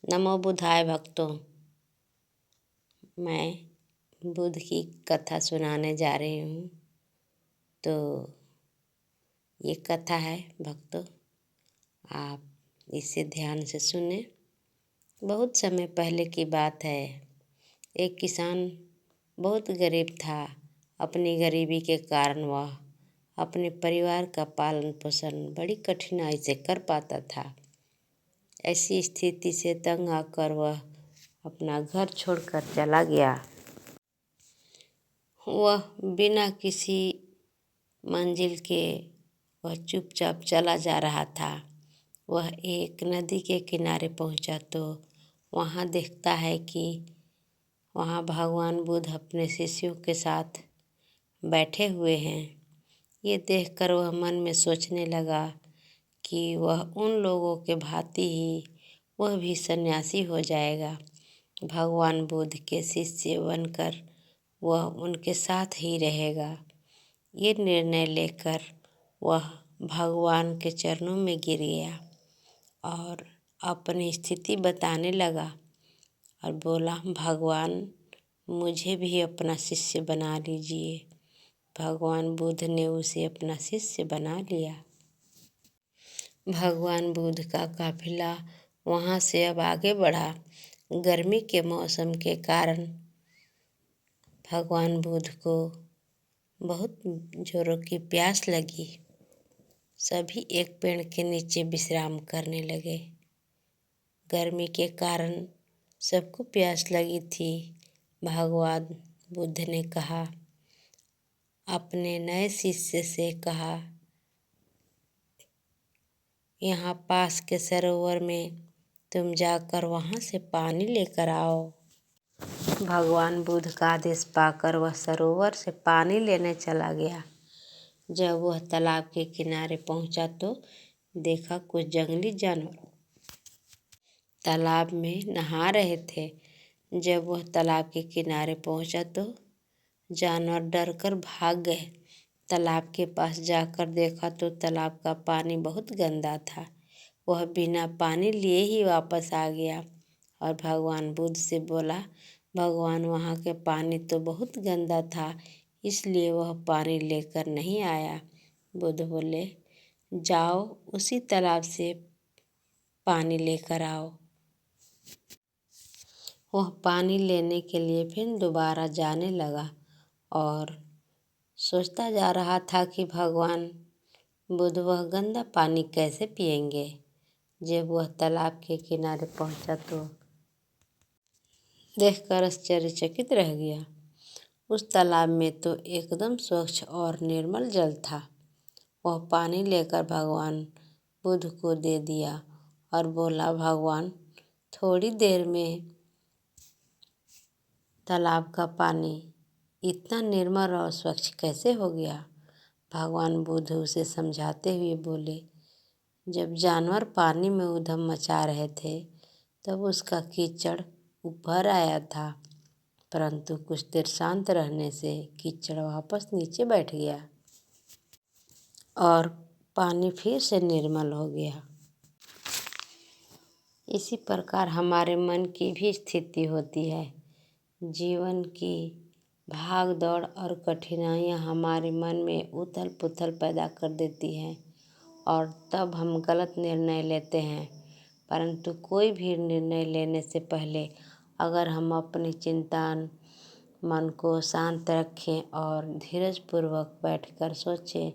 नमो बुद्धाय भक्तों। मैं बुद्ध की कथा सुनाने जा रही हूँ। तो ये कथा है भक्तों, आप इसे ध्यान से सुने। बहुत समय पहले की बात है। एक किसान बहुत गरीब था। अपनी गरीबी के कारण वह अपने परिवार का पालन पोषण बड़ी कठिनाई से कर पाता था। ऐसी स्थिति से तंग आकर वह अपना घर छोड़कर चला गया। वह बिना किसी मंजिल के वह चुपचाप चला जा रहा था। वह एक नदी के किनारे पहुंचा तो वहां देखता है कि वहां भगवान बुद्ध अपने शिष्यों के साथ बैठे हुए हैं। ये देखकर वह मन में सोचने लगा कि वह उन लोगों के भांति ही वह भी सन्यासी हो जाएगा। भगवान बुद्ध के शिष्य बनकर वह उनके साथ ही रहेगा। ये निर्णय लेकर वह भगवान के चरणों में गिर गया और अपनी स्थिति बताने लगा और बोला, भगवान मुझे भी अपना शिष्य बना लीजिए। भगवान बुद्ध ने उसे अपना शिष्य बना लिया। भगवान बुद्ध का काफिला वहाँ से अब आगे बढ़ा। गर्मी के मौसम के कारण भगवान बुद्ध को बहुत जोरों की प्यास लगी। सभी एक पेड़ के नीचे विश्राम करने लगे। गर्मी के कारण सबको प्यास लगी थी। भगवान बुद्ध ने कहा, अपने नए शिष्य से कहा, यहाँ पास के सरोवर में तुम जाकर वहाँ से पानी लेकर आओ। भगवान बुद्ध का आदेश पाकर वह सरोवर से पानी लेने चला गया। जब वह तालाब के किनारे पहुंचा तो देखा कुछ जंगली जानवर तालाब में नहा रहे थे। जब वह तालाब के किनारे पहुंचा तो जानवर डरकर भाग गए। तालाब के पास जाकर देखा तो तालाब का पानी बहुत गंदा था। वह बिना पानी लिए ही वापस आ गया और भगवान बुद्ध से बोला, भगवान वहाँ के पानी तो बहुत गंदा था, इसलिए वह पानी लेकर नहीं आया। बुद्ध बोले, जाओ उसी तालाब से पानी लेकर आओ। वह पानी लेने के लिए फिर दोबारा जाने लगा और सोचता जा रहा था कि भगवान बुद्ध वह गंदा पानी कैसे पिएंगे। जब वह तालाब के किनारे पहुंचा तो देखकर आश्चर्यचकित रह गया। उस तालाब में तो एकदम स्वच्छ और निर्मल जल था। वह पानी लेकर भगवान बुद्ध को दे दिया और बोला, भगवान थोड़ी देर में तालाब का पानी इतना निर्मल और स्वच्छ कैसे हो गया। भगवान बुद्ध उसे समझाते हुए बोले, जब जानवर पानी में उधम मचा रहे थे तब उसका कीचड़ ऊपर आया था, परंतु कुछ देर शांत रहने से कीचड़ वापस नीचे बैठ गया और पानी फिर से निर्मल हो गया। इसी प्रकार हमारे मन की भी स्थिति होती है। जीवन की भाग दौड़ और कठिनाइयाँ हमारे मन में उथल पुथल पैदा कर देती हैं और तब हम गलत निर्णय लेते हैं। परंतु कोई भी निर्णय लेने से पहले अगर हम अपनी चिंता मन को शांत रखें और धीरजपूर्वक बैठकर सोचें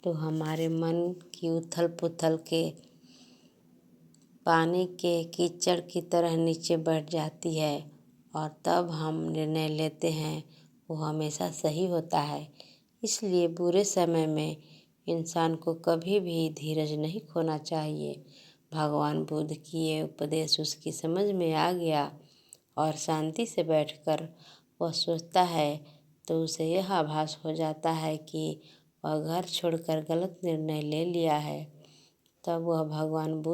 तो हमारे मन की उथल पुथल के पानी के कीचड़ की तरह नीचे बैठ जाती है और तब हम निर्णय लेते हैं, वो हमेशा सही होता है। इसलिए बुरे समय में इंसान को कभी भी धीरज नहीं खोना चाहिए। भगवान बुद्ध की ये उपदेश उसकी समझ में आ गया और शांति से बैठकर वह सोचता है तो उसे यह आभास हो जाता है कि वह घर छोड़कर गलत निर्णय ले लिया है। तब वह भगवान बुद्ध